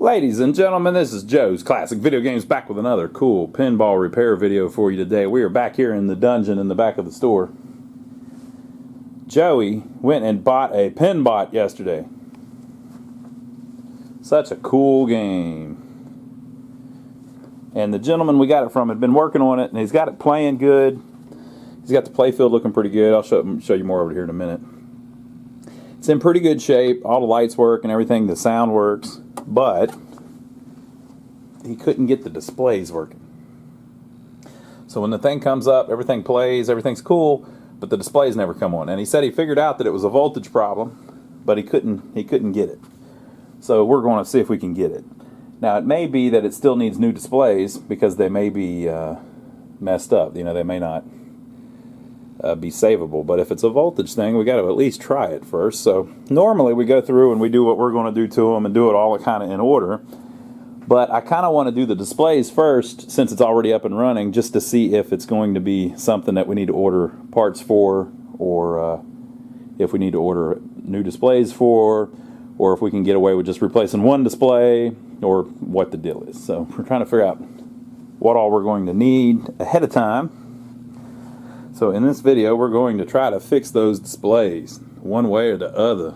Ladies and gentlemen, this is Joe's Classic Video Games, back with another cool pinball repair video for you today. We are back here in the dungeon in the back of the store. Joey went and bought a Pinbot yesterday. Such a cool game. And the gentleman we got it from had been working on it, and he's got it playing good. He's got the playfield looking pretty good. I'll show you more over here in a minute. It's in pretty good shape. All the lights work and everything. The sound works. But he couldn't get the displays working. So when the thing comes up, everything plays, everything's cool, but the displays never come on. And he said he figured out that it was a voltage problem, but he couldn't get it. So we're going to see if we can get it. Now it may be that it still needs new displays because they may be messed up. You know, they may not be savable. But if it's a voltage thing, we got to at least try it first. So normally we go through and we do what we're going to do to them and do it all kind of in order. But I kind of want to do the displays first since it's already up and running, just to see if it's going to be something that we need to order parts for, or if we need to order new displays for, or if we can get away with just replacing one display, or what the deal is. So we're trying to figure out what all we're going to need ahead of time. So in this video, we're going to try to fix those displays one way or the other.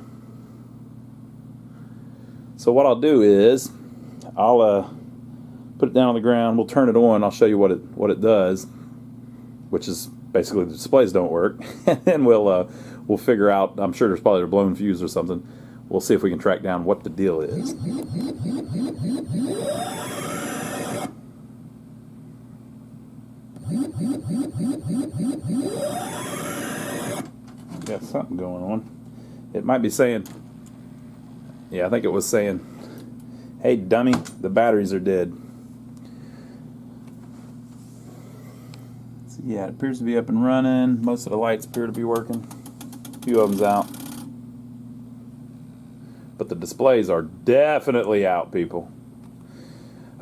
So what I'll do is I'll put it down on the ground. We'll turn it on. I'll show you what it does, which is basically the displays don't work, and then we'll figure out. I'm sure there's probably a blown fuse or something. We'll see if we can track down what the deal is. Got something going on. It might be saying, yeah, I think it was saying, hey dummy, the batteries are dead. So yeah, it appears to be up and running. Most of the lights appear to be working. A few of them's out. But the displays are definitely out, people.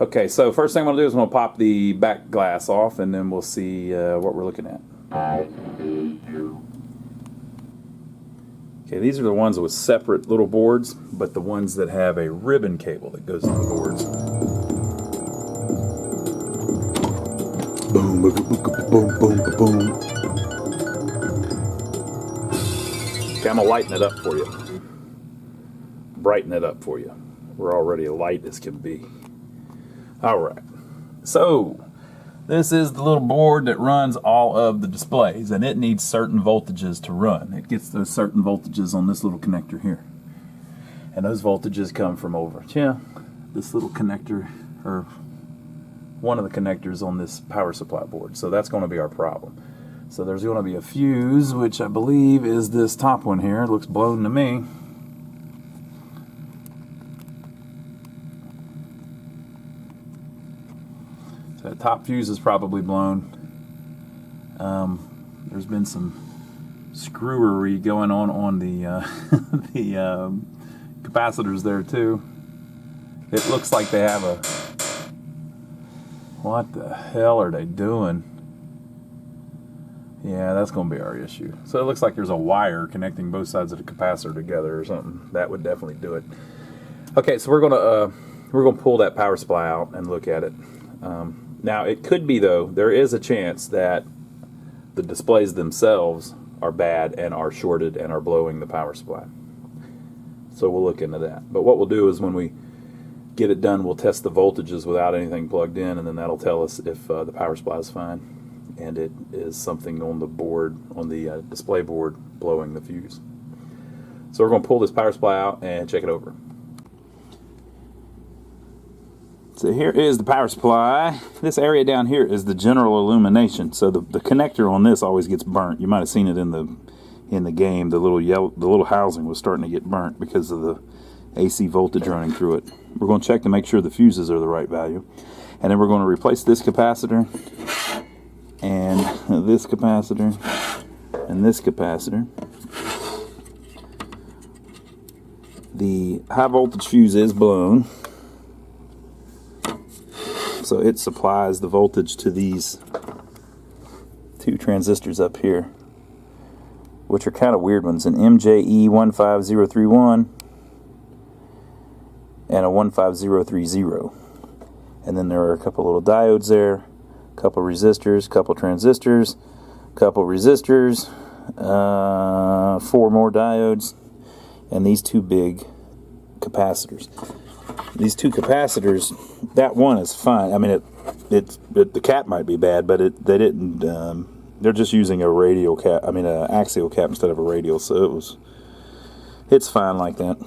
Okay, so first thing I'm going to do is I'm going to pop the back glass off, and then we'll see what we're looking at. Okay, these are the ones with separate little boards, but the ones that have a ribbon cable that goes to the boards. Boom, boom, boom, boom, boom, boom. Okay, I'm going to lighten it up for you. Brighten it up for you. We're already light as can be. Alright, so this is the little board that runs all of the displays, and it needs certain voltages to run. It gets those certain voltages on this little connector here. And those voltages come from over here. This little connector, or one of the connectors on this power supply board. So that's going to be our problem. So there's going to be a fuse, which I believe is this top one here. It looks blown to me. The top fuse is probably blown. There's been some screwery going on the the capacitors there too. It looks like they have a... What the hell are they doing? Yeah, that's going to be our issue. So it looks like there's a wire connecting both sides of the capacitor together or something. That would definitely do it. Okay, so we're gonna pull that power supply out and look at it. Now, it could be, though, there is a chance that the displays themselves are bad and are shorted and are blowing the power supply. So we'll look into that. But what we'll do is when we get it done, we'll test the voltages without anything plugged in, and then that'll tell us if the power supply is fine and it is something on the board, on the display board, blowing the fuse. So we're going to pull this power supply out and check it over. So here is the power supply. This area down here is the general illumination. So the connector on this always gets burnt. You might have seen it in the game. The little housing was starting to get burnt because of the AC voltage running through it. We're going to check to make sure the fuses are the right value, and then we're going to replace this capacitor and this capacitor and this capacitor. The high voltage fuse is blown, so it supplies the voltage to these two transistors up here, which are kind of weird ones, an MJE15031 and a 15030. And then there are a couple little diodes there, a couple resistors, a couple transistors, a couple resistors, 4 more diodes, and these 2 big capacitors. These 2 capacitors, that one is fine. I mean, the cap might be bad, but they didn't. They're just using a radial cap. I mean, an axial cap instead of a radial, so it's fine like that.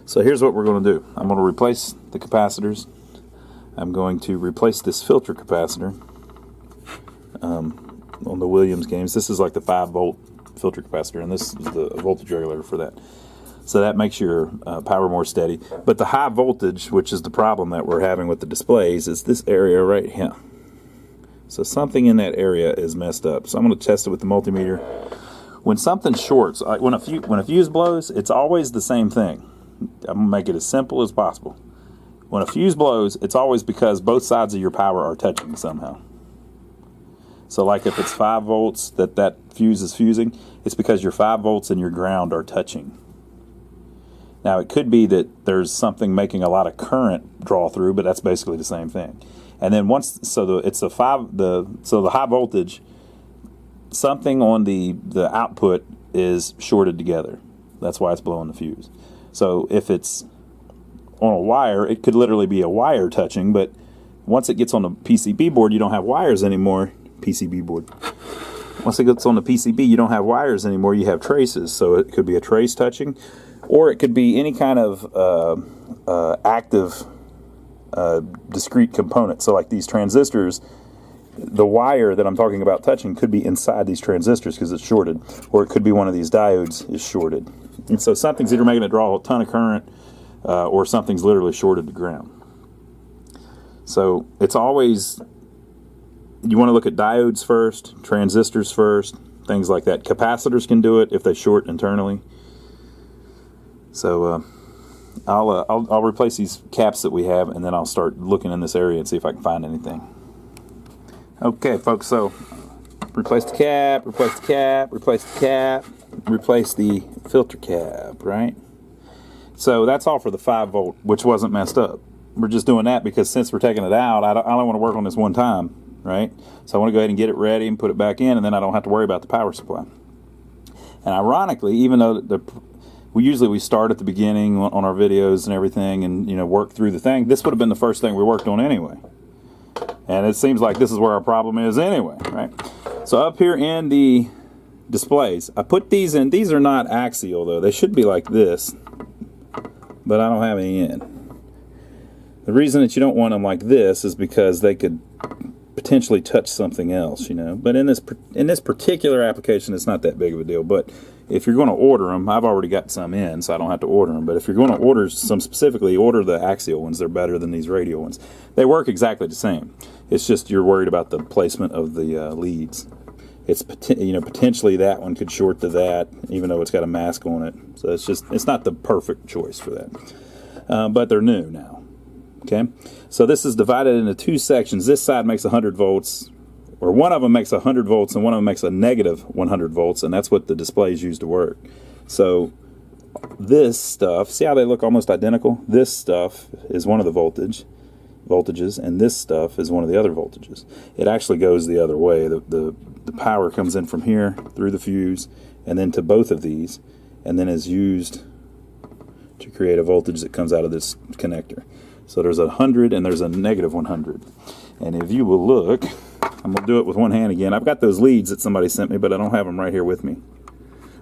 So here's what we're going to do. I'm going to replace the capacitors. I'm going to replace this filter capacitor on the Williams games. This is like the 5-volt filter capacitor, and this is the voltage regulator for that. So that makes your power more steady. But the high voltage, which is the problem that we're having with the displays, is this area right here. So something in that area is messed up. So I'm going to test it with the multimeter. When something shorts, when a fuse blows, it's always the same thing. I'm going to make it as simple as possible. When a fuse blows, it's always because both sides of your power are touching somehow. So like if it's 5 volts that fuse is fusing, it's because your 5 volts and your ground are touching. Now it could be that there's something making a lot of current draw through, but that's basically the same thing. And then the high voltage, something on the output is shorted together. That's why it's blowing the fuse. So if it's on a wire, it could literally be a wire touching, but once it gets on the PCB board, you don't have wires anymore. PCB board. Once it gets on the PCB, you don't have wires anymore, you have traces. So it could be a trace touching, or it could be any kind of active discrete component. So like these transistors, the wire that I'm talking about touching could be inside these transistors because it's shorted, or it could be one of these diodes is shorted. And so something's either making it draw a ton of current, or something's literally shorted to ground. So it's always, you want to look at diodes first, transistors first, things like that. Capacitors can do it if they short internally. So I'll replace these caps that we have, and then I'll start looking in this area and see if I can find anything. Okay, folks, so replace the cap, replace the cap, replace the cap, replace the filter cap, right? So that's all for the 5-volt, which wasn't messed up. We're just doing that because since we're taking it out, I don't want to work on this one time, right? So I want to go ahead and get it ready and put it back in, and then I don't have to worry about the power supply. And ironically, even though we start at the beginning on our videos and everything, and work through the thing, this would have been the first thing we worked on anyway. And it seems like this is where our problem is anyway, right? So up here in the displays, I put these in. These are not axial though. They should be like this, but I don't have any in. The reason that you don't want them like this is because they could potentially touch something else, But in this particular application, it's not that big of a deal. But if you're going to order them, I've already got some in, so I don't have to order them. But if you're going to order some specifically, order the axial ones. They're better than these radial ones. They work exactly the same. It's just you're worried about the placement of the leads. It's potentially that one could short to that, even though it's got a mask on it. So it's not the perfect choice for that. But they're new now. Okay, so this is divided into 2 sections. This side makes 100 volts, or one of them makes 100 volts, and one of them makes a negative 100 volts, and that's what the displays use to work. So this stuff, see how they look almost identical? This stuff is one of the voltages, and this stuff is one of the other voltages. It actually goes the other way. The power comes in from here through the fuse, and then to both of these, and then is used to create a voltage that comes out of this connector. So there's 100 and there's a negative 100. And if you will look, I'm going to do it with one hand again. I've got those leads that somebody sent me, but I don't have them right here with me.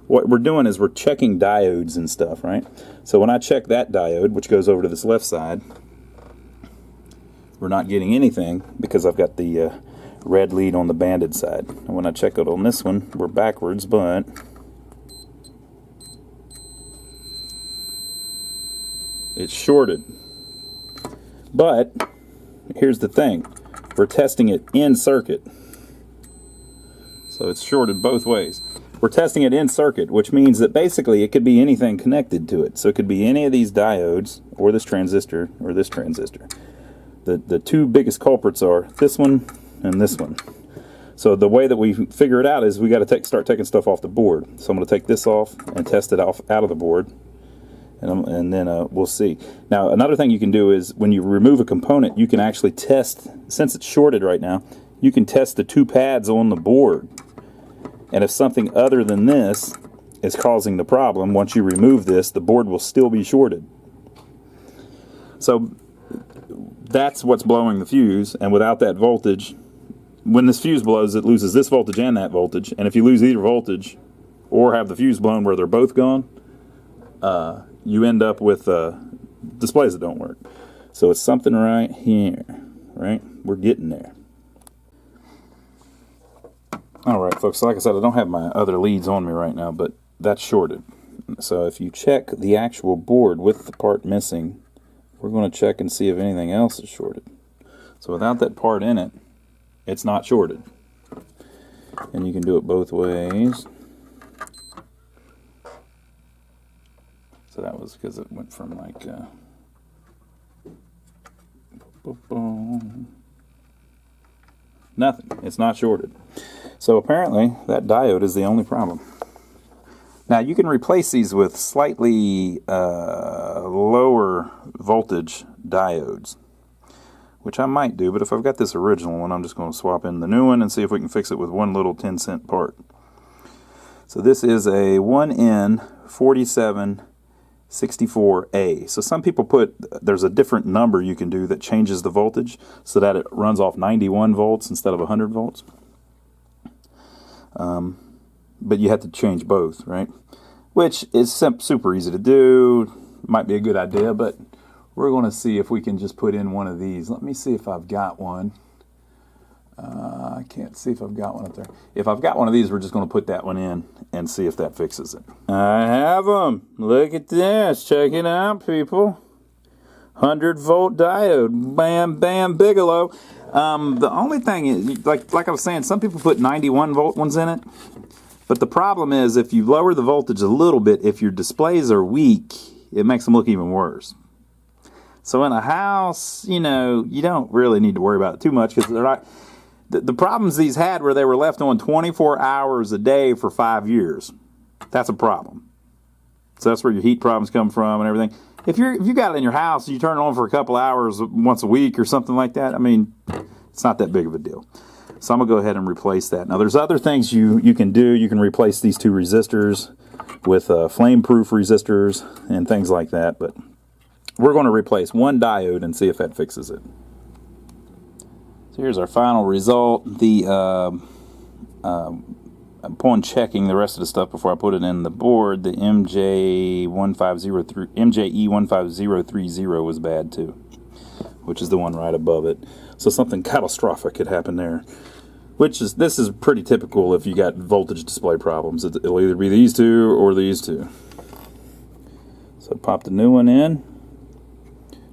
What we're doing is we're checking diodes and stuff, right? So when I check that diode, which goes over to this left side, we're not getting anything because I've got the red lead on the banded side. And when I check it on this one, we're backwards, but it's shorted. But here's the thing, we're testing it in circuit. So it's shorted both ways. We're testing it in circuit, which means that basically it could be anything connected to it. So it could be any of these diodes, or this transistor, or this transistor. The 2 biggest culprits are this one and this one. So the way that we figure it out is we got to start taking stuff off the board. So I'm going to take this off and test it out of the board. and then we'll see. Now, another thing you can do is when you remove a component, you can actually test, since it's shorted right now, you can test the two pads on the board. And if something other than this is causing the problem, once you remove this, the board will still be shorted. So that's what's blowing the fuse, and without that voltage, when this fuse blows, it loses this voltage and that voltage. And if you lose either voltage or have the fuse blown where they're both gone, you end up with displays that don't work. So it's something right here, right? We're getting there. All right, folks, so like I said, I don't have my other leads on me right now, but that's shorted. So if you check the actual board with the part missing, we're going to check and see if anything else is shorted. So without that part in it, it's not shorted. And you can do it both ways. So that was because it went from like nothing. It's not shorted. So apparently that diode is the only problem. Now you can replace these with slightly lower voltage diodes, which I might do, but if I've got this original one, I'm just going to swap in the new one and see if we can fix it with one little 10-cent part. So this is a 1N4764A. So some people there's a different number you can do that changes the voltage so that it runs off 91 volts instead of 100 volts. But you have to change both, right? Which is super easy to do. Might be a good idea, but we're going to see if we can just put in one of these. Let me see if I've got one. I can't see if I've got one up there. If I've got one of these, we're just going to put that one in and see if that fixes it. I have them. Look at this. Check it out, people. 100-volt diode. Bam, bam, Bigelow. The only thing is, like I was saying, some people put 91-volt ones in it. But the problem is, if you lower the voltage a little bit, if your displays are weak, it makes them look even worse. So in a house, you know, you don't really need to worry about it too much because they're not. The problems these had were they were left on 24 hours a day for 5 years. That's a problem. So that's where your heat problems come from and everything. If you got it in your house and you turn it on for a couple hours once a week or something like that, I mean, it's not that big of a deal. So I'm going to go ahead and replace that. Now there's other things you can do. You can replace these two resistors with flame-proof resistors and things like that. But we're going to replace one diode and see if that fixes it. So here's our final result. Upon checking the rest of the stuff before I put it in the board, the MJE15030 was bad too, which is the one right above it. So something catastrophic could happen there. This is pretty typical if you got voltage display problems. It'll either be these two or these two. So pop the new one in,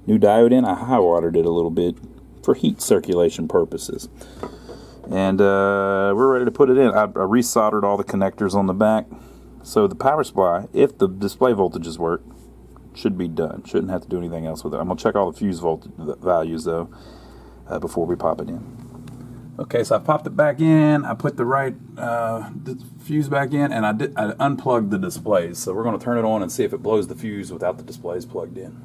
new diode in. I high watered it a little bit for heat circulation purposes. And we're ready to put it in. I resoldered all the connectors on the back. So the power supply, if the display voltages work, should be done. Shouldn't have to do anything else with it. I'm going to check all the fuse voltage values though before we pop it in. Okay, so I popped it back in. I put the right fuse back in, and I unplugged the displays. So we're going to turn it on and see if it blows the fuse without the displays plugged in.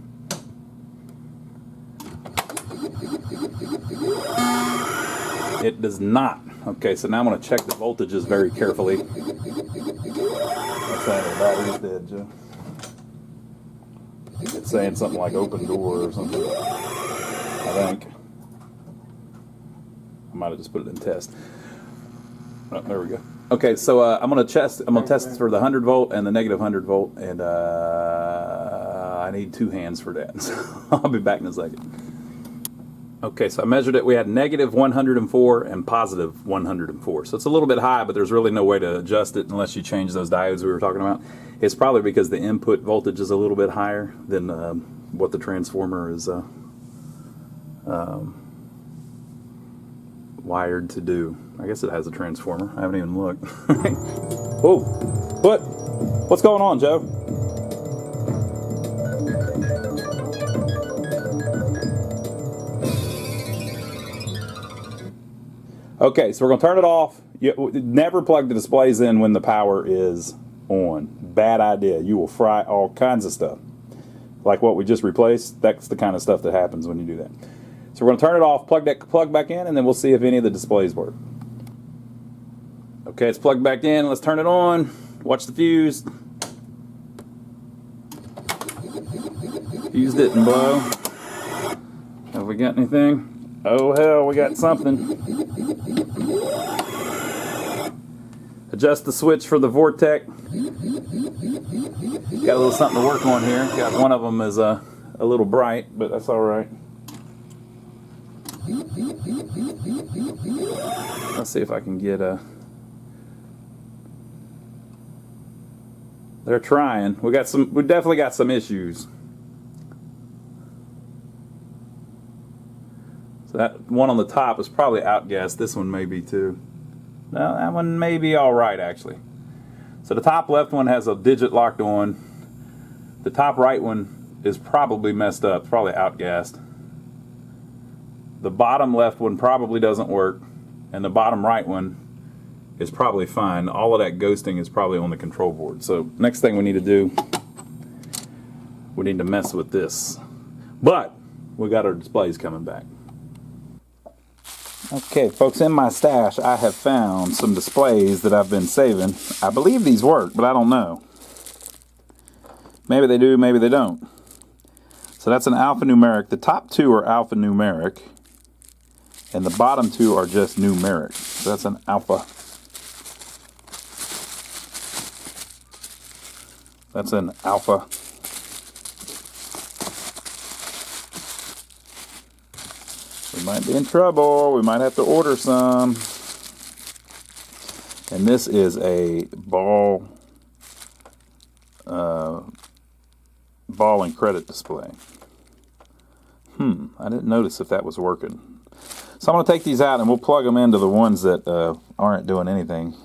It does not. Okay, so now I'm going to check the voltages very carefully. What's that? The battery's dead, Joe. It's saying something like open door or something, I think. I might have just put it in test. Oh, there we go. Okay, so I'm going to test for the 100 volt and the negative 100 volt, and I need two hands for that. So I'll be back in a second. Okay, so I measured it. We had negative 104 and positive 104. So it's a little bit high, but there's really no way to adjust it unless you change those diodes we were talking about. It's probably because the input voltage is a little bit higher than what the transformer is wired to do. I guess it has a transformer. I haven't even looked. Whoa! What's going on, Joe? Okay, so we're going to turn it off. You never plug the displays in when the power is on. Bad idea. You will fry all kinds of stuff. like what we just replaced, that's the kind of stuff that happens when you do that. So we're going to turn it off, plug that plug back in, and then we'll see if any of the displays work. Okay, it's plugged back in. Let's turn it on. Watch the fuse. Fuse didn't blow. Have we got anything? Oh hell, we got something. Adjust the switch for the Vortec. Got a little something to work on here. Got one of them is a little bright, but that's all right. Let's see if I can get a. They're trying. We definitely got some issues. So that one on the top is probably outgassed. This one may be too. No, that one may be all right actually. So the top left one has a digit locked on. The top right one is probably messed up, probably outgassed. The bottom left one probably doesn't work, and the bottom right one is probably fine. All of that ghosting is probably on the control board. So next thing we need to do, we need to mess with this. But we got our displays coming back. Okay, folks, in my stash, I have found some displays that I've been saving. I believe these work, but I don't know. Maybe they do, maybe they don't. So that's an alphanumeric. The top two are alphanumeric, and the bottom two are just numeric. So that's an alpha. That's an alpha. We might be in trouble. We might have to order some. And this is a ball and credit display. I didn't notice if that was working. So I'm going to take these out and we'll plug them into the ones that aren't doing anything.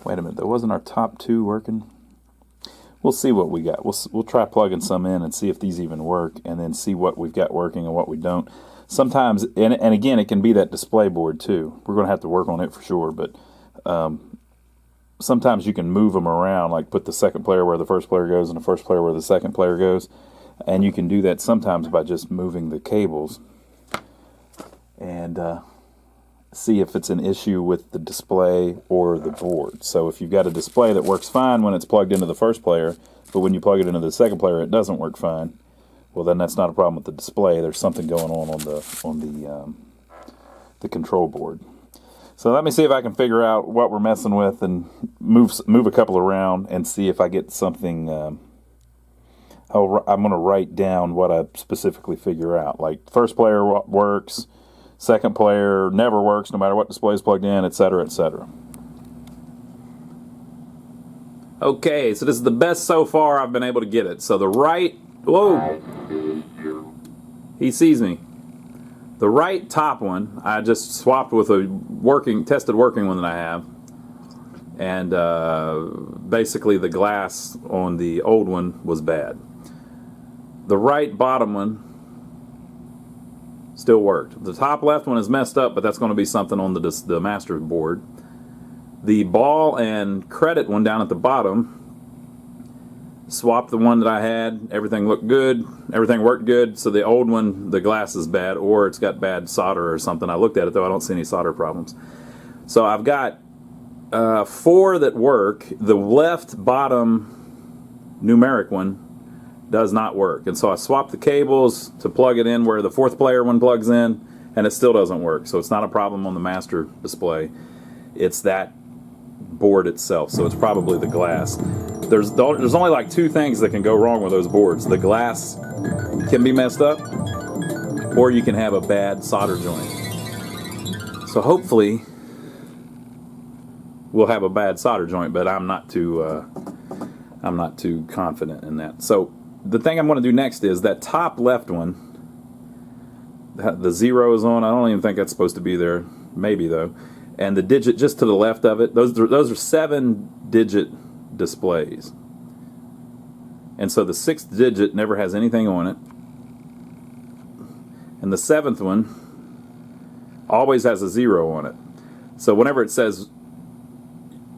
Wait a minute, that wasn't our top two working? We'll see what we got. We'll try plugging some in and see if these even work, and then see what we've got working and what we don't. Sometimes, and again, it can be that display board too. We're going to have to work on it for sure, but sometimes you can move them around, like put the second player where the first player goes and the first player where the second player goes. And you can do that sometimes by just moving the cables and see if it's an issue with the display or the board. So if you've got a display that works fine when it's plugged into the first player, but when you plug it into the second player it doesn't work fine, well then that's not a problem with the display. There's something going on the control board. So let me see if I can figure out what we're messing with and move a couple around and see if I get something. I'm going to write down what I specifically figure out. Like first player works, second player never works no matter what display is plugged in, etc., etc. Okay, so this is the best so far I've been able to get it. So the right, whoa, he sees me. The right top one I just swapped with a tested working one that I have, and basically the glass on the old one was bad. The right bottom one still worked. The top left one is messed up, but that's going to be something on the master board. The ball and credit one down at the bottom, swapped the one that I had. Everything looked good. Everything worked good. So the old one, the glass is bad, or it's got bad solder or something. I looked at it though. I don't see any solder problems. So I've got 4 that work. The left bottom numeric one does not work, and so I swapped the cables to plug it in where the fourth player one plugs in, and it still doesn't work. So it's not a problem on the master display. It's that board itself. So it's probably the glass. There's only like 2 things that can go wrong with those boards. The glass can be messed up, or you can have a bad solder joint. So hopefully we'll have a bad solder joint, but I'm not too confident in that. So the thing I'm going to do next is that top left one, the 0 is on. I don't even think that's supposed to be there. Maybe though. And the digit just to the left of it, those are 7-digit displays. And so the 6th digit never has anything on it. And the 7th one always has a 0 on it. So whenever it says,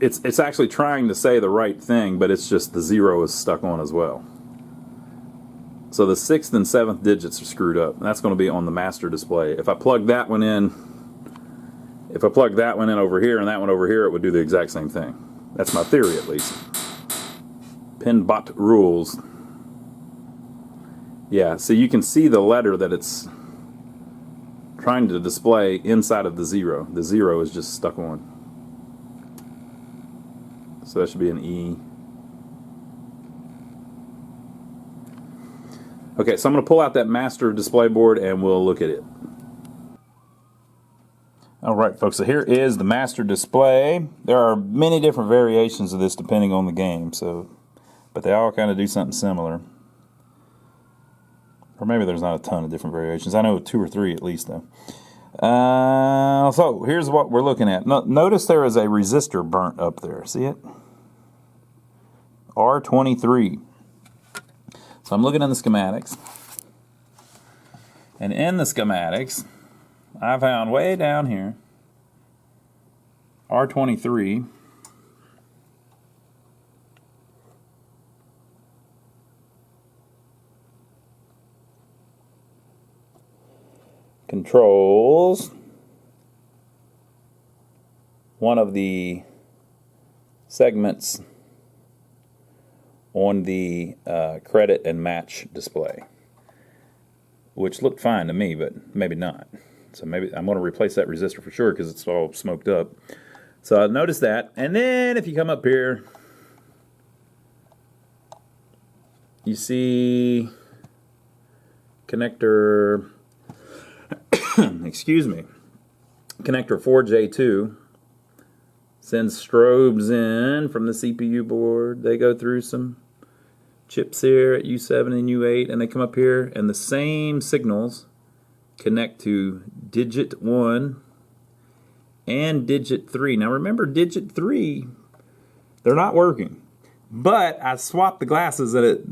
it's actually trying to say the right thing, but it's just the 0 is stuck on as well. So the 6th and 7th digits are screwed up. And that's going to be on the master display. If I plug that one in, over here and that one over here, it would do the exact same thing. That's my theory, at least. Pinball rules. Yeah, so you can see the letter that it's trying to display inside of the 0. The 0 is just stuck on. So that should be an E. Okay, so I'm going to pull out that master display board and we'll look at it. Alright folks, so here is the master display. There are many different variations of this depending on the game, but they all kind of do something similar. Or maybe there's not a ton of different variations. I know 2 or 3 at least though. So here's what we're looking at. Notice there is a resistor burnt up there. See it? R23. So I'm looking in the schematics. And in the schematics, I found way down here, R23. Controls one of the segments on the credit and match display, which looked fine to me, but maybe not. So maybe I'm going to replace that resistor for sure because it's all smoked up. So notice that. And then if you come up here, you see connector, excuse me, connector 4J2 sends strobes in from the CPU board. They go through some chips here at U7 and U8, and they come up here, and the same signals connect to digit 1 and digit 3. Now remember, digit 3, they're not working. But I swapped the glasses that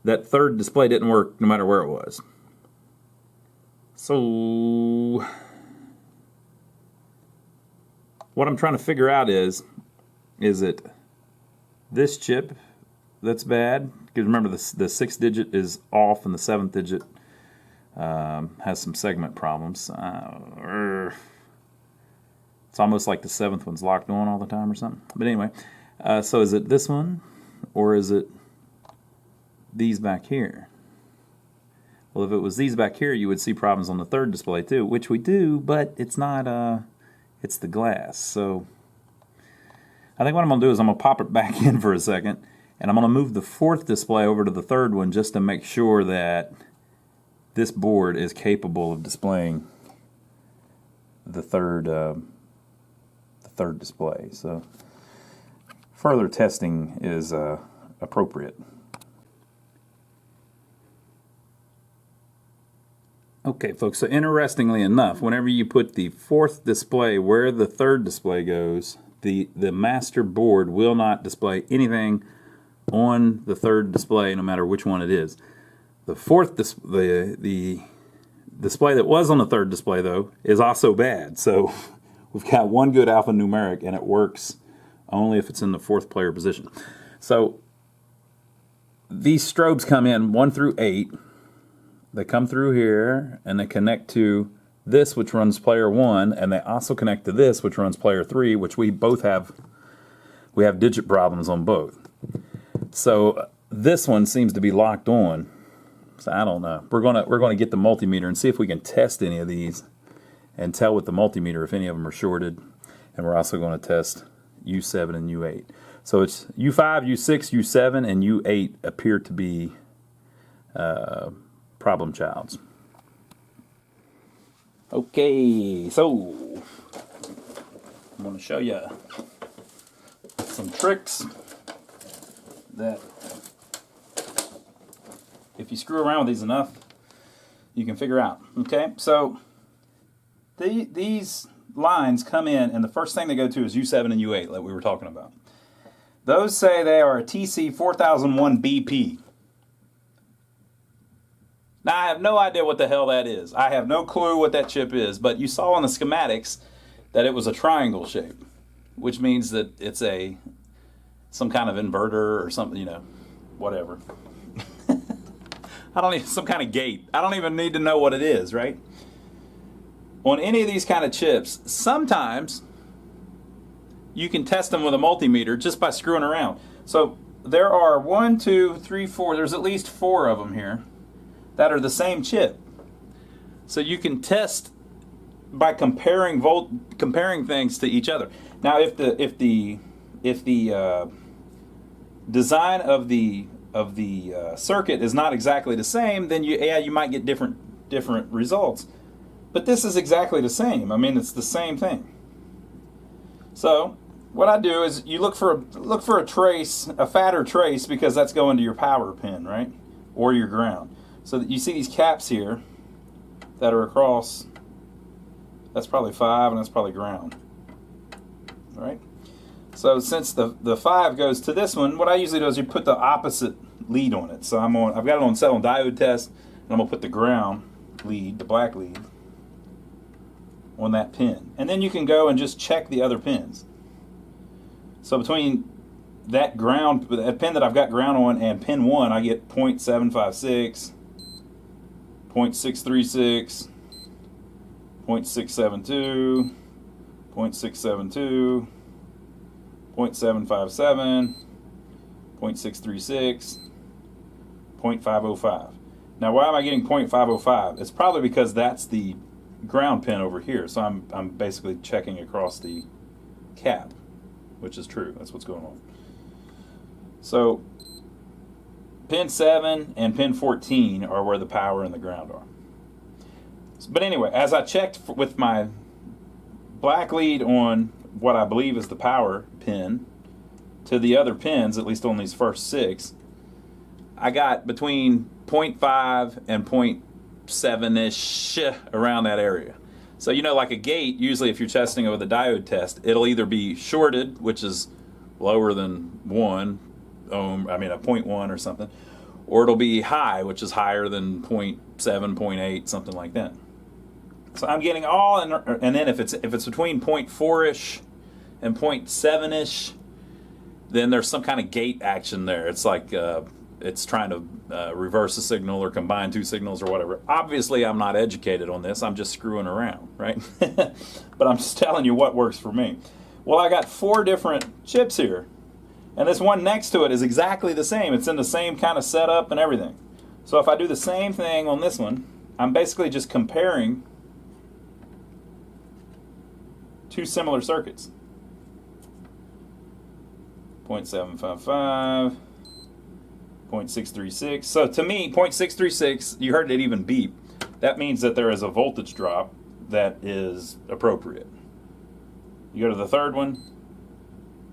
that third display didn't work no matter where it was. So what I'm trying to figure out is it this chip that's bad? Because remember, the 6th digit is off and the 7th digit has some segment problems. It's almost like the 7th one's locked on all the time or something. But anyway, so is it this one or is it these back here? Well, if it was these back here, you would see problems on the third display too, which we do, but it's not, it's the glass. So I think what I'm going to do is I'm going to pop it back in for a second, and I'm going to move the 4th display over to the 3rd one just to make sure that this board is capable of displaying the third display. So further testing is appropriate. Okay, folks, so interestingly enough, whenever you put the 4th display where the 3rd display goes, the master board will not display anything on the 3rd display, no matter which one it is. The 4th the display that was on the 3rd display, though, is also bad. So we've got one good alphanumeric, and it works only if it's in the 4th player position. So these strobes come in 1 through 8. They come through here, and they connect to this, which runs player 1, and they also connect to this, which runs player 3, which we both have. We have digit problems on both. So this one seems to be locked on. So I don't know. We're gonna get the multimeter and see if we can test any of these and tell with the multimeter if any of them are shorted. And we're also going to test U7 and U8. So it's U5, U6, U7, and U8 appear to be problem childs. Okay, so I'm going to show you some tricks that if you screw around with these enough, you can figure out. Okay, so these lines come in, and the first thing they go to is U7 and U8, like we were talking about. Those say they are a TC 4001 BP. Now, I have no idea what the hell that is. I have no clue what that chip is, but you saw on the schematics that it was a triangle shape, which means that it's some kind of inverter or something, you know, whatever. I don't need some kind of gate. I don't even need to know what it is, right? On any of these kind of chips, sometimes you can test them with a multimeter just by screwing around. So there are 1, 2, 3, 4, there's at least 4 of them here that are the same chip. So you can test by comparing things to each other. Now, if the design of the circuit is not exactly the same, then you might get different results. But this is exactly the same. I mean, it's the same thing. So what I do is you look for a trace, a fatter trace, because that's going to your power pin, right, or your ground. So that you see these caps here that are across. That's probably 5, and that's probably ground. All right. So since the 5 goes to this one, what I usually do is you put the opposite lead on it. So I've got it set on diode test, and I'm gonna put the ground lead, the black lead, on that pin. And then you can go and just check the other pins. So between that pin that I've got ground on and pin 1, I get 0.756, 0.636, 0.672, 0.672, 0.757, 0.636, 0.505. Now, why am I getting 0.505? It's probably because that's the ground pin over here. So I'm basically checking across the cap, which is true. That's what's going on. So pin 7 and pin 14 are where the power and the ground are. But anyway, as I checked with my black lead on what I believe is the power pin to the other pins, at least on these first 6, I got between 0.5 and 0.7-ish, around that area. So, you know, like a gate, usually if you're testing it with a diode test, it'll either be shorted, which is lower than 1 ohm, a 0.1 or something, or it'll be high, which is higher than 0.7, 0.8, something like that. So I'm getting all, and then if it's between 0.4-ish and 0.7-ish, then there's some kind of gate action there. It's like it's trying to reverse a signal or combine 2 signals or whatever. Obviously, I'm not educated on this. I'm just screwing around, right? But I'm just telling you what works for me. Well, I got 4 different chips here, and this one next to it is exactly the same. It's in the same kind of setup and everything. So if I do the same thing on this one, I'm basically just comparing 2 similar circuits. 0.755, 0.636. So to me, 0.636, you heard it even beep. That means that there is a voltage drop that is appropriate. You go to the third one,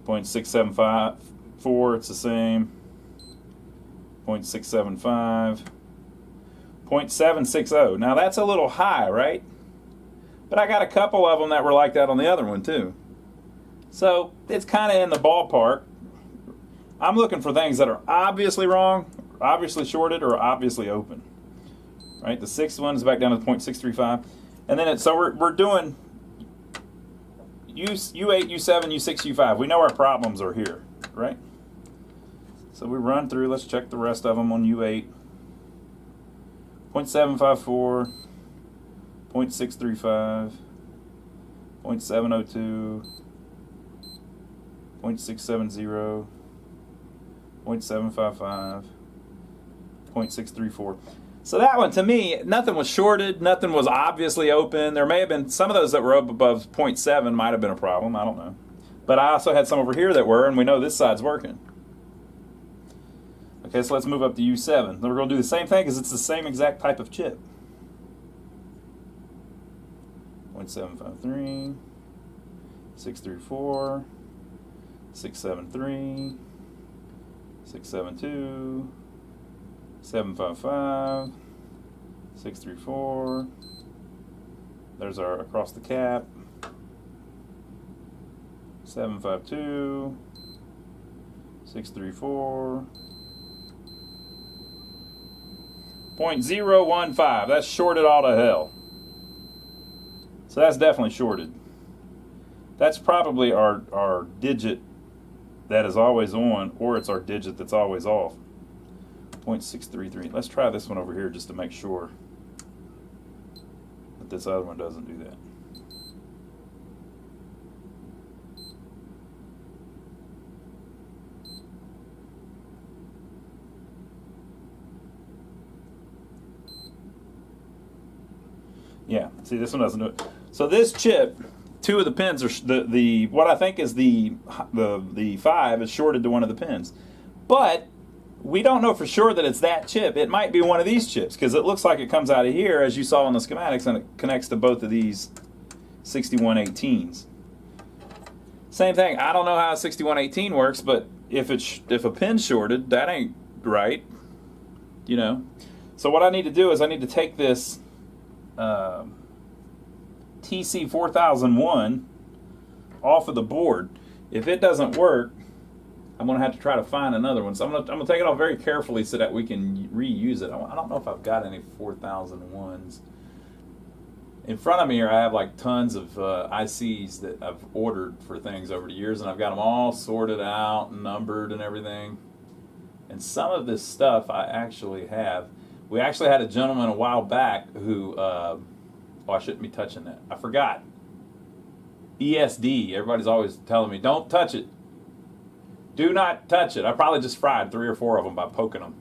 0.675, it's the same. 0.675, 0.760. Now that's a little high, right? But I got a couple of them that were like that on the other one too. So it's kind of in the ballpark. I'm looking for things that are obviously wrong, obviously shorted, or obviously open. Right? The 6th one is back down to 0.635. And then so we're doing U8, U7, U6, U5. We know our problems are here, right? So we run through, let's check the rest of them on U8. 0.754, 0.635, 0.702, 0.670, 0.755, 0.634. So that one, to me, nothing was shorted, nothing was obviously open. There may have been some of those that were up above 0.7 might have been a problem, I don't know. But I also had some over here that were, and we know this side's working. Okay, so let's move up to U7. Then we're going to do the same thing because it's the same exact type of chip. 0.753, 634, 673, 672, 755, 634. There's our across the cap. 752, 634, 0.015. That's shorted all to hell. So that's definitely shorted. That's probably our digit that is always on, or it's our digit that's always off. 0.633. Let's try this one over here just to make sure that this other one doesn't do that. Yeah, see, this one doesn't do it. So this chip, two of the pins are the what I think is the 5 is shorted to one of the pins, but we don't know for sure that it's that chip. It might be one of these chips because it looks like it comes out of here, as you saw in the schematics, and it connects to both of these 6118s. Same thing. I don't know how a 6118 works, but if a pin's shorted, that ain't right, you know. So what I need to do is I need to take this TC 4001 off of the board. If it doesn't work, I'm going to have to try to find another one. So I'm going to take it off very carefully so that we can reuse it. I don't know if I've got any 4001s. In front of me here I have like tons of ICs that I've ordered for things over the years, and I've got them all sorted out and numbered and everything. And some of this stuff I actually have. We actually had a gentleman a while back who, oh, I shouldn't be touching that. I forgot. ESD. Everybody's always telling me, don't touch it. Do not touch it. I probably just fried 3 or 4 of them by poking them.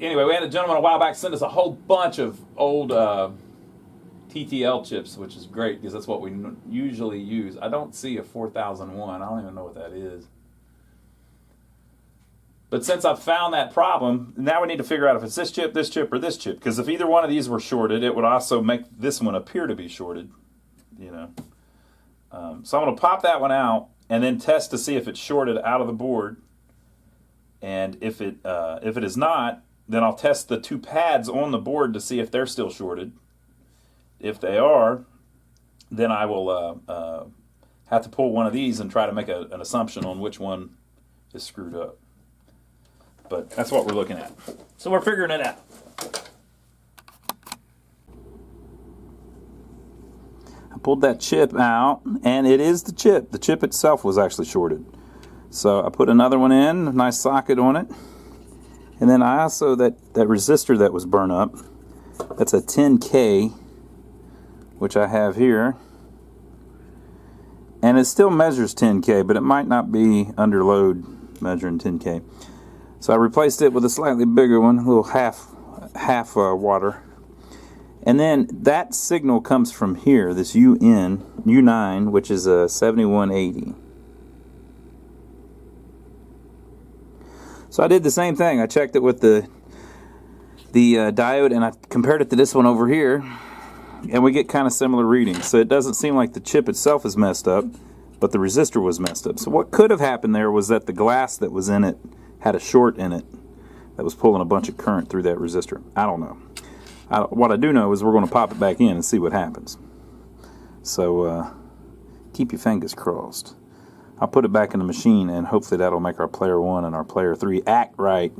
Anyway, we had a gentleman a while back send us a whole bunch of old TTL chips, which is great because that's what we usually use. I don't see a 4001. I don't even know what that is. But since I've found that problem, now we need to figure out if it's this chip, or this chip. Because if either one of these were shorted, it would also make this one appear to be shorted. You know. So I'm going to pop that one out and then test to see if it's shorted out of the board. And if it is not, then I'll test the 2 pads on the board to see if they're still shorted. If they are, then I will have to pull one of these and try to make an assumption on which one is screwed up. But that's what we're looking at. So we're figuring it out. I pulled that chip out, and it is the chip. The chip itself was actually shorted. So I put another one in, a nice socket on it. And then I also, that resistor that was burned up, that's a 10K, which I have here. And it still measures 10K, but it might not be under load measuring 10K. So I replaced it with a slightly bigger one, a little half water. And then that signal comes from here, this U9, which is a 7180. So I did the same thing. I checked it with the diode, and I compared it to this one over here, and we get kind of similar readings. So it doesn't seem like the chip itself is messed up, but the resistor was messed up. So what could have happened there was that the glass that was in it had a short in it that was pulling a bunch of current through that resistor. I don't know. What I do know is we're going to pop it back in and see what happens. So keep your fingers crossed. I'll put it back in the machine, and hopefully that'll make our player 1 and our player 3 act right.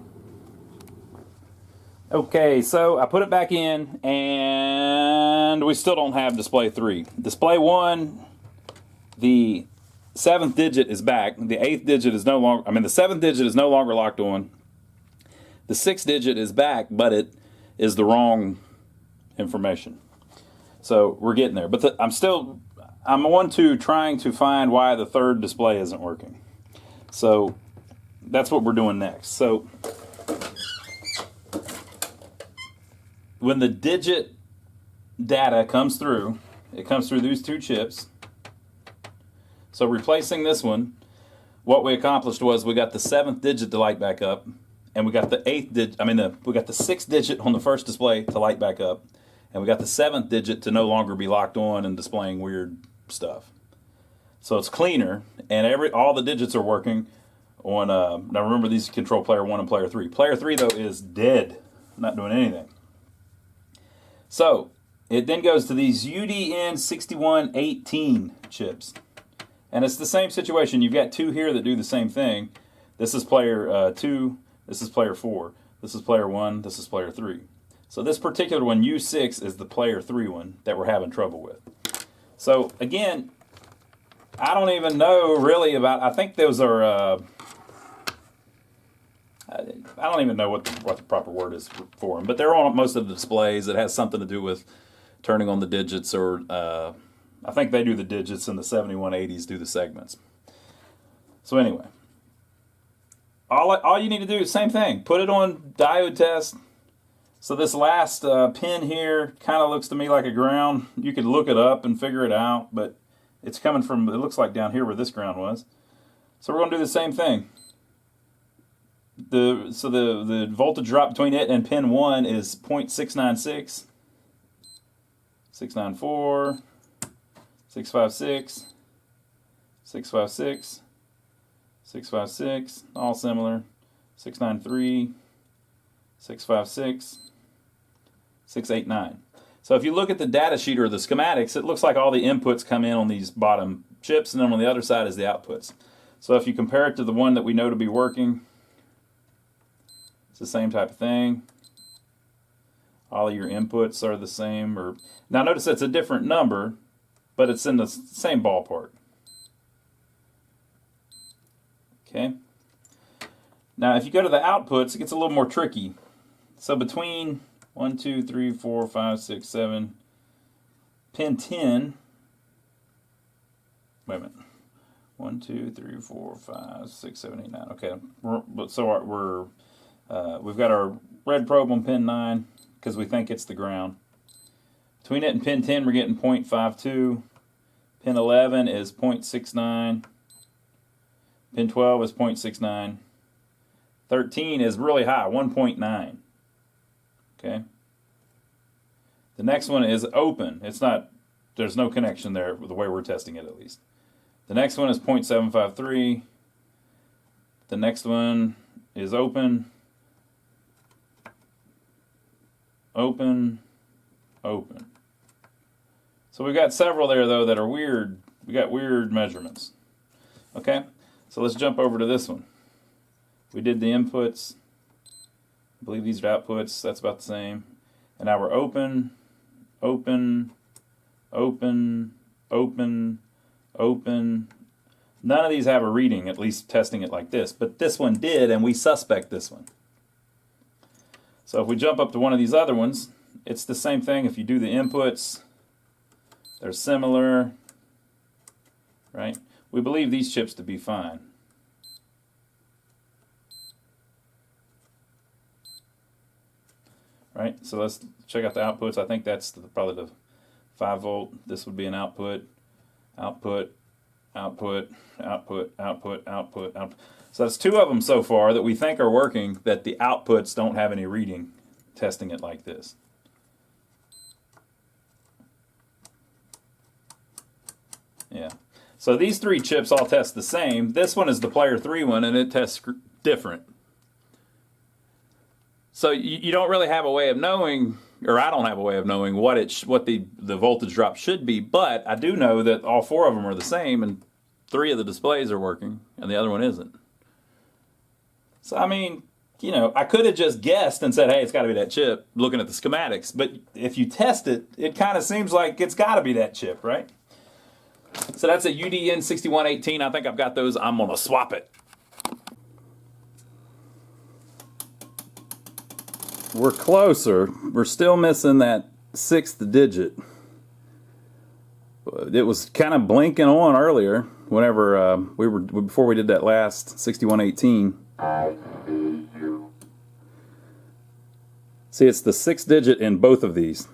Okay, so I put it back in, and we still don't have display 3. Display 1, the 7th digit is back. The 8th digit is no longer, the 7th digit is no longer locked on. The 6th digit is back, but it is the wrong information. So we're getting there. But I'm on to trying to find why the 3rd display isn't working. So that's what we're doing next. So when the digit data comes through, it comes through these 2 chips. So replacing this one, what we accomplished was we got the 7th digit to light back up, and we got the 8th digit. We got the 6th digit on the first display to light back up, and we got the 7th digit to no longer be locked on and displaying weird stuff. So it's cleaner, and all the digits are working on. Now remember, these control player 1 and player 3. Player 3 though is dead, not doing anything. So it then goes to these UDN 6118 chips. And it's the same situation. You've got 2 here that do the same thing. This is player 2, this is player 4, this is player 1, this is player 3. So this particular one, U6, is the player 3 one that we're having trouble with. So again, I don't even know really about, I think those are, I don't even know what the proper word is for them, but they're on most of the displays. It has something to do with turning on the digits, or I think they do the digits and the 7180s do the segments. So anyway, all you need to do is same thing. Put it on diode test. So this last pin here kind of looks to me like a ground. You could look it up and figure it out, but it's coming from, it looks like down here where this ground was. So we're going to do the same thing. The voltage drop between it and pin 1 is 0.696, 694, 656, 656, 656, all similar, 693, 656, 689. So if you look at the data sheet or the schematics, it looks like all the inputs come in on these bottom chips, and then on the other side is the outputs. So if you compare it to the one that we know to be working, it's the same type of thing. All of your inputs are the same. Now notice it's a different number, but it's in the same ballpark. Okay. Now if you go to the outputs, it gets a little more tricky. So between 1, 2, 3, 4, 5, 6, 7, pin 10, wait a minute. 1, 2, 3, 4, 5, 6, 7, 8, 9. Okay, so we've got our red probe on pin 9 because we think it's the ground. Between it and pin 10, we're getting 0.52. Pin 11 is 0.69. Pin 12 is 0.69. 13 is really high, 1.9. Okay. The next one is open. It's not, there's no connection there the way we're testing it at least. The next one is 0.753. The next one is open, open, open. So we've got several there though that are weird. We got weird measurements. Okay, so let's jump over to this one. We did the inputs. I believe these are outputs. That's about the same. And now we're open, open, open, open, open. None of these have a reading, at least testing it like this. But this one did, and we suspect this one. So if we jump up to one of these other ones, it's the same thing. If you do the inputs, they're similar, right? We believe these chips to be fine. Right, so let's check out the outputs. I think that's probably the 5 volt. This would be an output, output, output, output, output, output, output. So that's 2 of them so far that we think are working, that the outputs don't have any reading, testing it like this. Yeah. So these 3 chips all test the same. This one is the player 3 one, and it tests different. So you don't really have a way of knowing, or I don't have a way of knowing what the voltage drop should be, but I do know that all 4 of them are the same, and 3 of the displays are working, and the other one isn't. So I mean, you know, I could have just guessed and said, hey, it's got to be that chip, looking at the schematics, but if you test it, it kind of seems like it's got to be that chip, right? So that's a UDN 6118. I think I've got those. I'm going to swap it. We're closer. We're still missing that 6th digit. It was kind of blinking on earlier whenever before we did that last 6118. See, it's the 6th digit in both of these.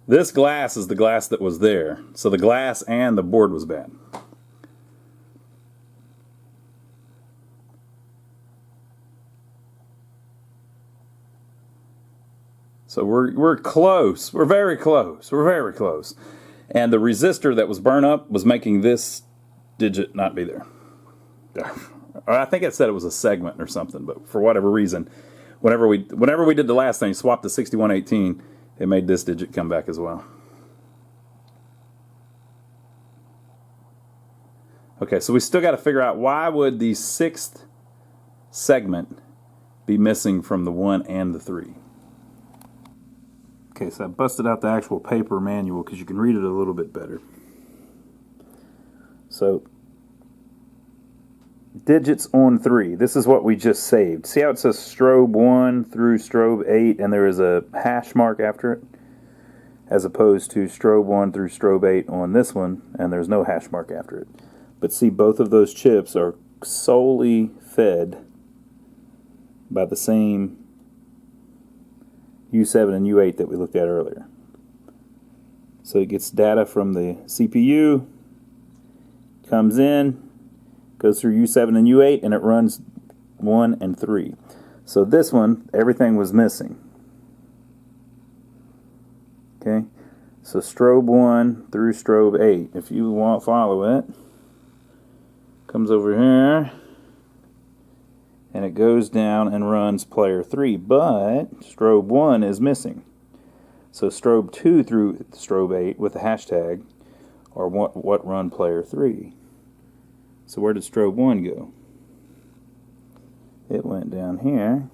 This glass is the glass that was there. So the glass and the board was bad. So we're close. We're very close. We're very close. And the resistor that was burned up was making this digit not be there. Or I think it said it was a segment or something, but for whatever reason, whenever we did the last thing, swapped to 6118, it made this digit come back as well. Okay, so we still got to figure out why would the 6th segment be missing from the 1 and the 3. Okay, so I busted out the actual paper manual because you can read it a little bit better. So digits on 3. This is what we just saved. See how it says strobe 1 through strobe 8 and there is a hash mark after it? As opposed to strobe 1 through strobe 8 on this one, and there's no hash mark after it. But see, both of those chips are solely fed by the same U7 and U8 that we looked at earlier. So it gets data from the CPU, comes in, goes through U7 and U8, and it runs 1 and 3. So this one, everything was missing. Okay, so strobe 1 through strobe 8. If you want to follow it, comes over here, and it goes down and runs player 3, but strobe 1 is missing. So strobe 2 through strobe 8 with the hashtag are what run player 3. So where did strobe 1 go? It went down here.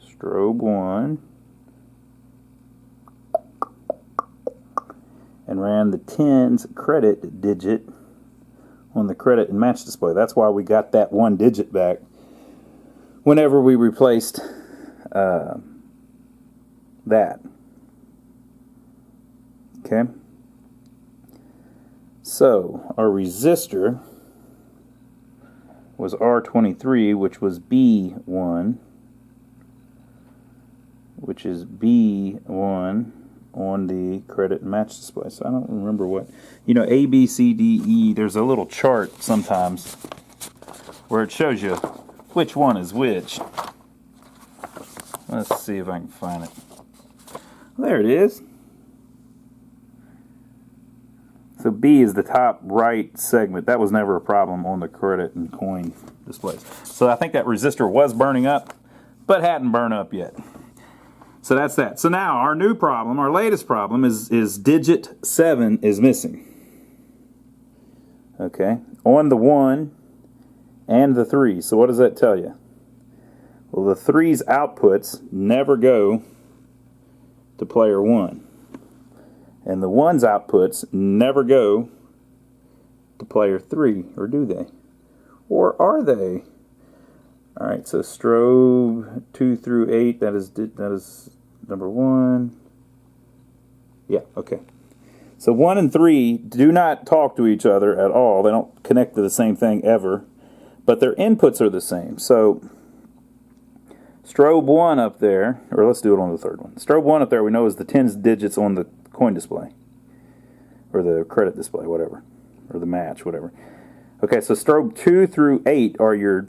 Strobe 1 and ran the 10's credit digit on the credit and match display. That's why we got that 1 digit back whenever we replaced that. Okay, so our resistor was R23, which was B1, which is B1 on the credit and match display. So I don't remember what, you know, A, B, C, D, E, there's a little chart sometimes where it shows you which one is which. Let's see if I can find it. There it is. So B is the top right segment. That was never a problem on the credit and coin displays. So I think that resistor was burning up, but hadn't burned up yet. So that's that. So now our new problem, our latest problem is digit 7 is missing. Okay, on the 1 and the 3. So what does that tell you? Well, the 3's outputs never go to player 1. And the 1's outputs never go to player 3, or do they? Or are they? All right, so strobe 2 through 8, that is number 1. Yeah, okay. So 1 and 3 do not talk to each other at all. They don't connect to the same thing ever, but their inputs are the same. So strobe 1 up there, or let's do it on the third one. Strobe 1 up there we know is the 10's digits on the coin display, or the credit display, whatever, or the match, whatever. Okay, so strobe 2 through 8 are your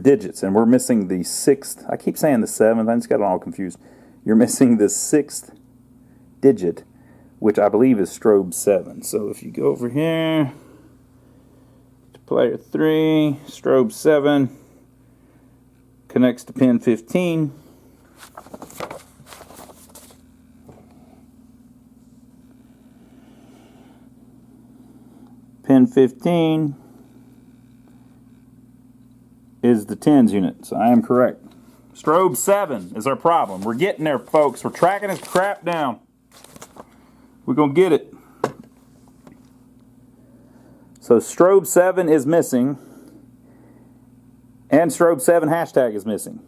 digits, and we're missing the 6th. I keep saying the 7th. I just got it all confused. You're missing the 6th digit, which I believe is strobe 7. So if you go over here to player 3, strobe 7 connects to pin 15. Pin 15 is the 10's unit, so I am correct. Strobe 7 is our problem. We're getting there, folks. We're tracking this crap down. We're going to get it. So strobe 7 is missing, and strobe 7 hashtag is missing.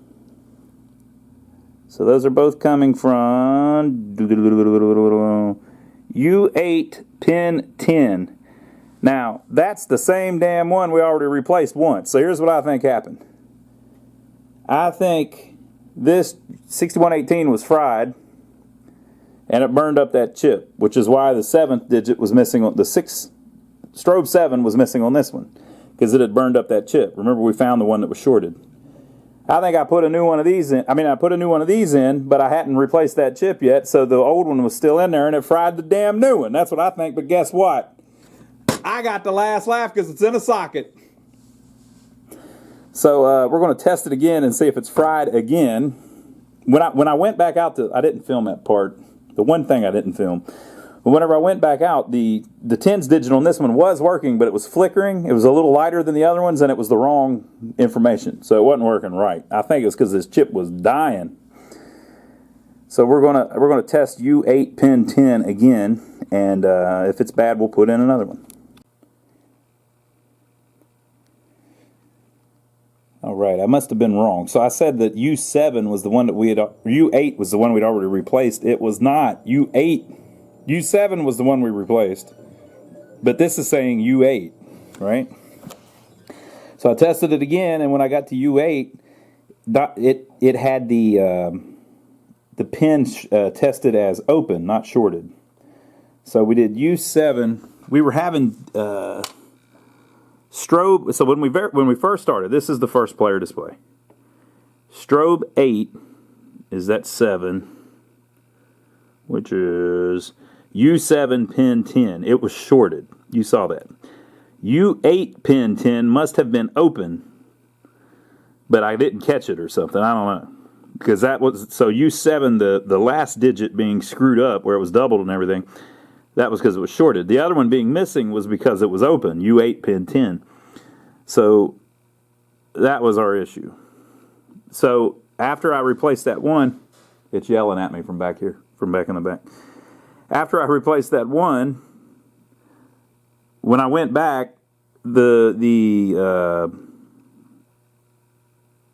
So those are both coming from U8 pin 10. Now, that's the same damn one we already replaced once. So here's what I think happened. I think this 6118 was fried, and it burned up that chip, which is why the 7th digit was missing on the 6th. Strobe 7 was missing on this one, because it had burned up that chip. Remember, we found the one that was shorted. I think I put a new one of these in. I put a new one of these in, but I hadn't replaced that chip yet, so the old one was still in there, and it fried the damn new one. That's what I think, but guess what? I got the last laugh because it's in a socket. So we're going to test it again and see if it's fried again. When I went back out to, I didn't film that part. The one thing I didn't film. But whenever I went back out, the 10's digit on this one was working, but it was flickering. It was a little lighter than the other ones, and it was the wrong information. So it wasn't working right. I think it was because this chip was dying. So we're gonna test U8 pin 10 again, and if it's bad, we'll put in another one. All right, I must have been wrong. So I said that U7 was the one that U8 was the one we'd already replaced. It was not. U7 was the one we replaced. But this is saying U8, right? So I tested it again, and when I got to U8, it had the pin tested as open, not shorted. So we did U7. We were having strobe. So when we first started, this is the first player display. Strobe 8 is that 7, which is U7 pin 10. It was shorted. You saw that. U8 pin 10 must have been open, but I didn't catch it or something. I don't know. Because that was, so U7, the last digit being screwed up where it was doubled and everything, that was because it was shorted. The other one being missing was because it was open, U8 pin 10. So that was our issue. So after I replaced that one, it's yelling at me from back here, from back in the back. After I replaced that one, when I went back, the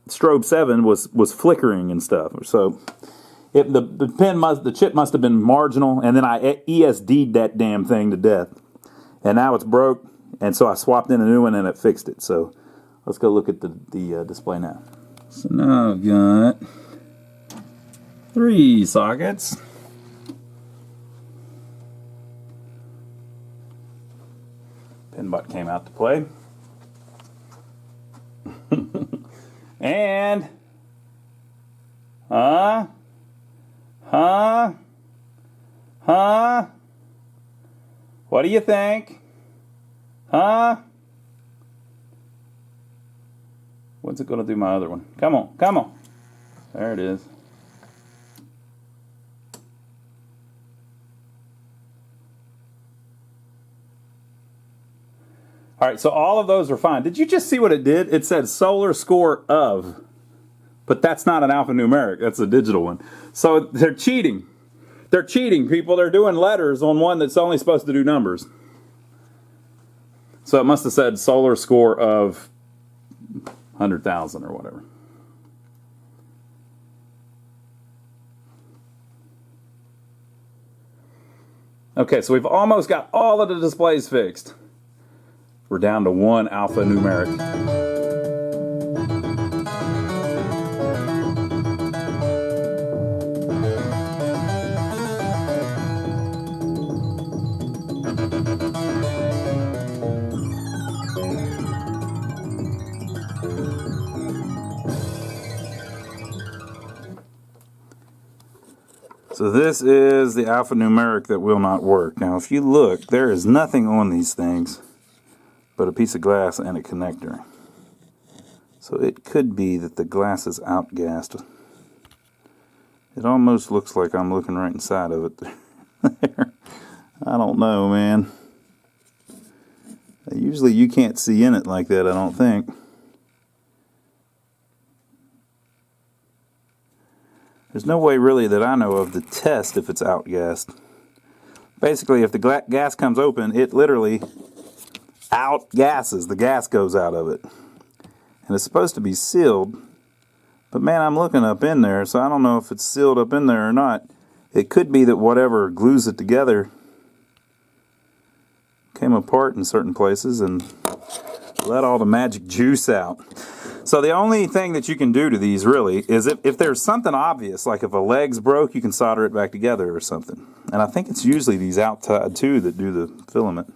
strobe 7 was flickering and stuff. So the chip must have been marginal, and then I ESD'd that damn thing to death, and now it's broke. And so I swapped in a new one and it fixed it. So let's go look at the display now. So now I've got 3 sockets. Pin butt came out to play. And what do you think? What's it going to do my other one? Come on, come on. There it is. All right, so all of those are fine. Did you just see what it did? It said solar score of, but that's not an alphanumeric. That's a digital one. So they're cheating. They're cheating, people. They're doing letters on one that's only supposed to do numbers. So it must have said solar score of 100,000 or whatever. Okay, so we've almost got all of the displays fixed. We're down to one alphanumeric. So this is the alphanumeric that will not work. Now if you look, there is nothing on these things but a piece of glass and a connector. So it could be that the glass is outgassed. It almost looks like I'm looking right inside of it there. I don't know, man. Usually you can't see in it like that, I don't think. There's no way really that I know of to test if it's outgassed. Basically, if the gas comes open, it literally outgasses. The gas goes out of it. And it's supposed to be sealed. But man, I'm looking up in there, so I don't know if it's sealed up in there or not. It could be that whatever glues it together came apart in certain places and let all the magic juice out. So the only thing that you can do to these really is if there's something obvious, like if a leg's broke, you can solder it back together or something. And I think it's usually these outside too that do the filament.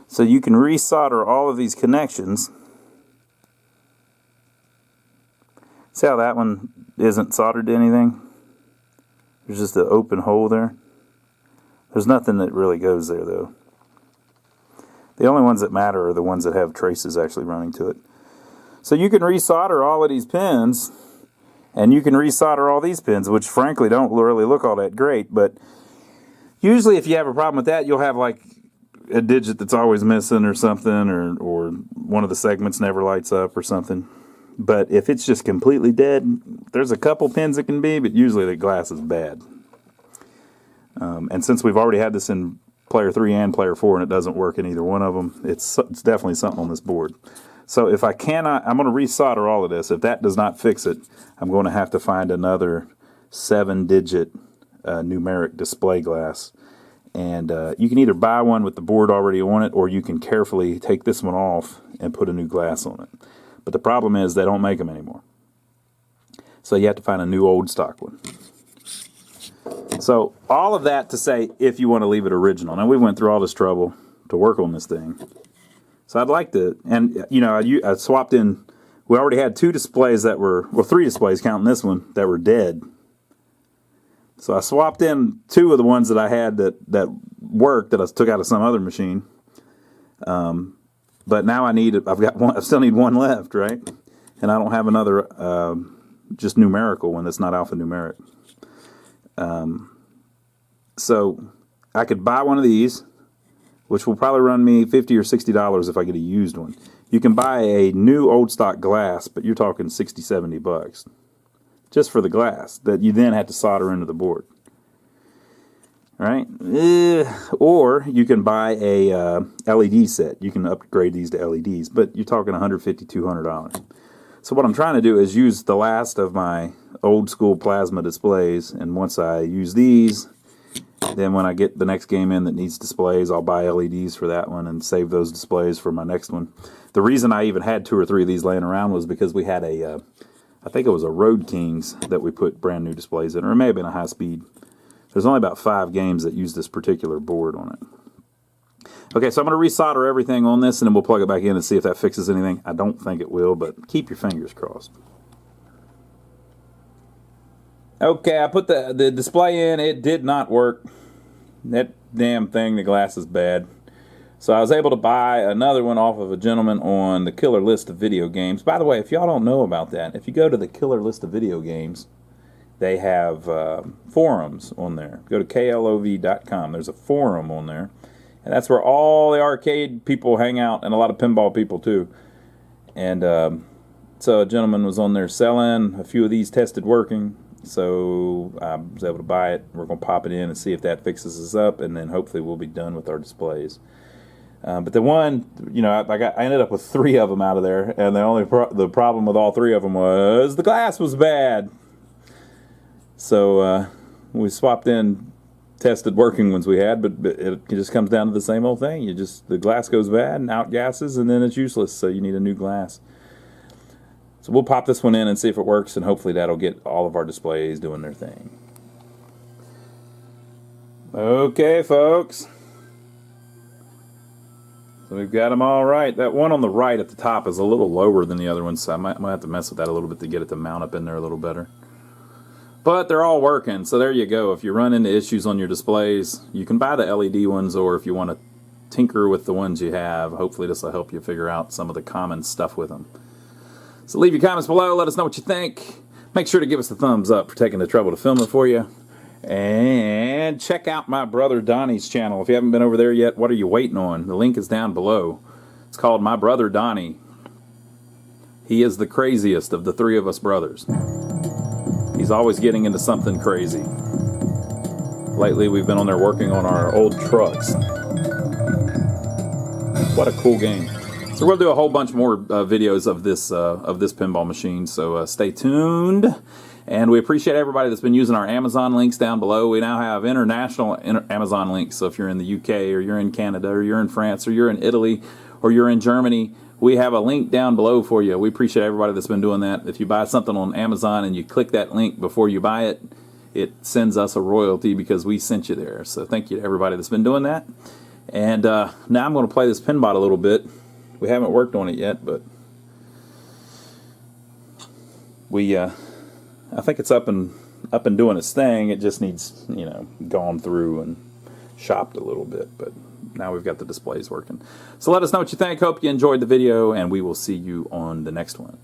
So you can resolder all of these connections. See how that one isn't soldered to anything? There's just an open hole there. There's nothing that really goes there though. The only ones that matter are the ones that have traces actually running to it. So you can resolder all of these pins, and you can resolder all these pins, which frankly don't really look all that great, but usually if you have a problem with that, you'll have like a digit that's always missing or something, or one of the segments never lights up or something. But if it's just completely dead, there's a couple pins it can be, but usually the glass is bad. And since we've already had this in player 3 and player 4 and it doesn't work in either one of them, it's definitely something on this board. So if I cannot, I'm going to resolder all of this. If that does not fix it, I'm going to have to find another 7-digit numeric display glass. And you can either buy one with the board already on it, or you can carefully take this one off and put a new glass on it. But the problem is they don't make them anymore. So you have to find a new old stock one. So all of that to say, if you want to leave it original. Now we went through all this trouble to work on this thing. So I'd like to, and you know, I swapped in, we already had 2 displays that were, well 3 displays counting this one, that were dead. So I swapped in 2 of the ones that I had that worked, that I took out of some other machine. But now I still need one left, right? And I don't have another just numerical one that's not alphanumeric. So I could buy one of these, which will probably run me $50 or $60 if I get a used one. You can buy a new old stock glass, but you're talking $60-$70 just for the glass that you then have to solder into the board. Right? Or you can buy a LED set. You can upgrade these to LEDs, but you're talking $150, $200. So what I'm trying to do is use the last of my old school plasma displays, and once I use these, then when I get the next game in that needs displays, I'll buy LEDs for that one and save those displays for my next one. The reason I even had 2 or 3 of these laying around was because we had a, I think it was a Road Kings that we put brand new displays in, or it may have been a high speed. There's only about 5 games that use this particular board on it. Okay, so I'm going to resolder everything on this, and then we'll plug it back in and see if that fixes anything. I don't think it will, but keep your fingers crossed. Okay, I put the display in. It did not work. That damn thing, the glass is bad. So I was able to buy another one off of a gentleman on the Killer List of Video Games. By the way, if y'all don't know about that, if you go to the Killer List of Video Games, they have forums on there. Go to klov.com. There's a forum on there. And that's where all the arcade people hang out, and a lot of pinball people too. And so a gentleman was on there selling. A few of these tested working. So I was able to buy it. We're going to pop it in and see if that fixes us up, and then hopefully we'll be done with our displays. But the one, you know, I ended up with 3 of them out of there, and the problem with all 3 of them was the glass was bad. So we swapped in tested working ones we had, but it just comes down to the same old thing. The glass goes bad and outgasses, and then it's useless. So you need a new glass. So we'll pop this one in and see if it works, and hopefully that'll get all of our displays doing their thing. Okay, folks. So we've got them all right. That one on the right at the top is a little lower than the other one, so I might have to mess with that a little bit to get it to mount up in there a little better. But they're all working, so there you go. If you run into issues on your displays, you can buy the LED ones, or if you want to tinker with the ones you have, hopefully this will help you figure out some of the common stuff with them. So leave your comments below, let us know what you think. Make sure to give us a thumbs up for taking the trouble to film it for you. And check out my brother Donnie's channel. If you haven't been over there yet, what are you waiting on? The link is down below. It's called My Brother Donnie. He is the craziest of the 3 of us brothers. He's always getting into something crazy. Lately we've been on there working on our old trucks. What a cool game. So we'll do a whole bunch more videos of this pinball machine, so stay tuned. And we appreciate everybody that's been using our Amazon links down below. We now have international Amazon links, so if you're in the UK, or you're in Canada, or you're in France, or you're in Italy, or you're in Germany, we have a link down below for you. We appreciate everybody that's been doing that. If you buy something on Amazon and you click that link before you buy it, it sends us a royalty because we sent you there. So thank you to everybody that's been doing that. And now I'm going to play this Pinball a little bit. We haven't worked on it yet, but I think it's up and doing its thing. It just needs, you know, gone through and shopped a little bit, but now we've got the displays working. So let us know what you think. Hope you enjoyed the video, and we will see you on the next one.